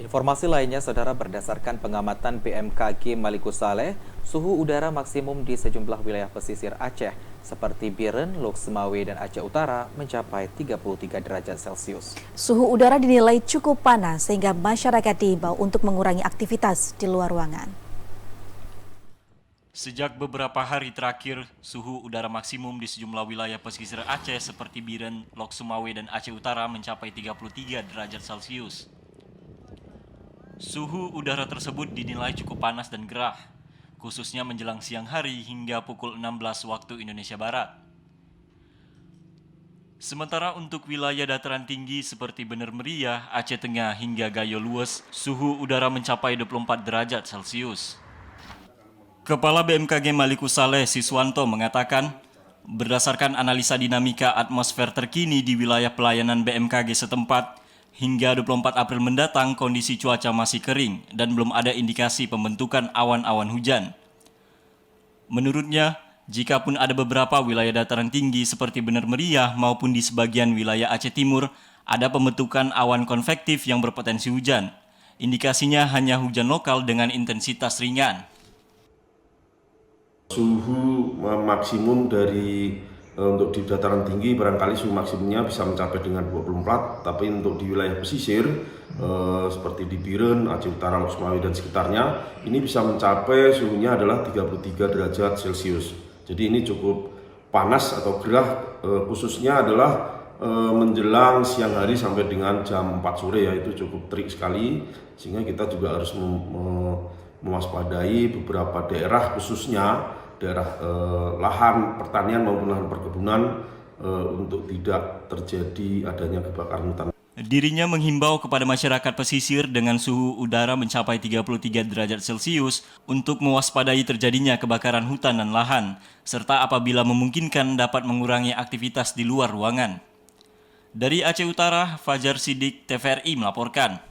Informasi lainnya, saudara, berdasarkan pengamatan BMKG Maluku Saleh, suhu udara maksimum di sejumlah wilayah pesisir Aceh seperti Biren, Lok Semawe, dan Aceh Utara mencapai 33 derajat Celcius. Suhu udara dinilai cukup panas sehingga masyarakat diimbau untuk mengurangi aktivitas di luar ruangan. Sejak beberapa hari terakhir, suhu udara maksimum di sejumlah wilayah pesisir Aceh seperti Biren, Lok Semawe, dan Aceh Utara mencapai 33 derajat Celcius. Suhu udara tersebut dinilai cukup panas dan gerah, khususnya menjelang siang hari hingga pukul 16 waktu Indonesia Barat. Sementara untuk wilayah dataran tinggi seperti Bener Meriah, Aceh Tengah hingga Gayo Lues, suhu udara mencapai 24 derajat Celcius. Kepala BMKG Maluku Saleh, Siswanto, mengatakan, berdasarkan analisa dinamika atmosfer terkini di wilayah pelayanan BMKG setempat, hingga 24 April mendatang kondisi cuaca masih kering dan belum ada indikasi pembentukan awan-awan hujan. Menurutnya, jika pun ada beberapa wilayah dataran tinggi seperti Bener Meriah maupun di sebagian wilayah Aceh Timur, ada pembentukan awan konvektif yang berpotensi hujan. Indikasinya hanya hujan lokal dengan intensitas ringan. Suhu maksimum untuk di dataran tinggi barangkali suhu maksimumnya bisa mencapai dengan 24, tapi untuk di wilayah pesisir seperti di Biren, Aceh Utara, Lok Semawe, dan sekitarnya ini bisa mencapai suhunya adalah 33 derajat Celcius. Jadi ini cukup panas atau gerah, khususnya adalah menjelang siang hari sampai dengan jam 4 sore, ya, itu cukup terik sekali, sehingga kita juga harus mewaspadai beberapa daerah, khususnya daerah lahan pertanian maupun lahan perkebunan untuk tidak terjadi adanya kebakaran hutan. Dirinya menghimbau kepada masyarakat pesisir dengan suhu udara mencapai 33 derajat Celcius untuk mewaspadai terjadinya kebakaran hutan dan lahan, serta apabila memungkinkan dapat mengurangi aktivitas di luar ruangan. Dari Aceh Utara, Fajar Sidik, TVRI melaporkan.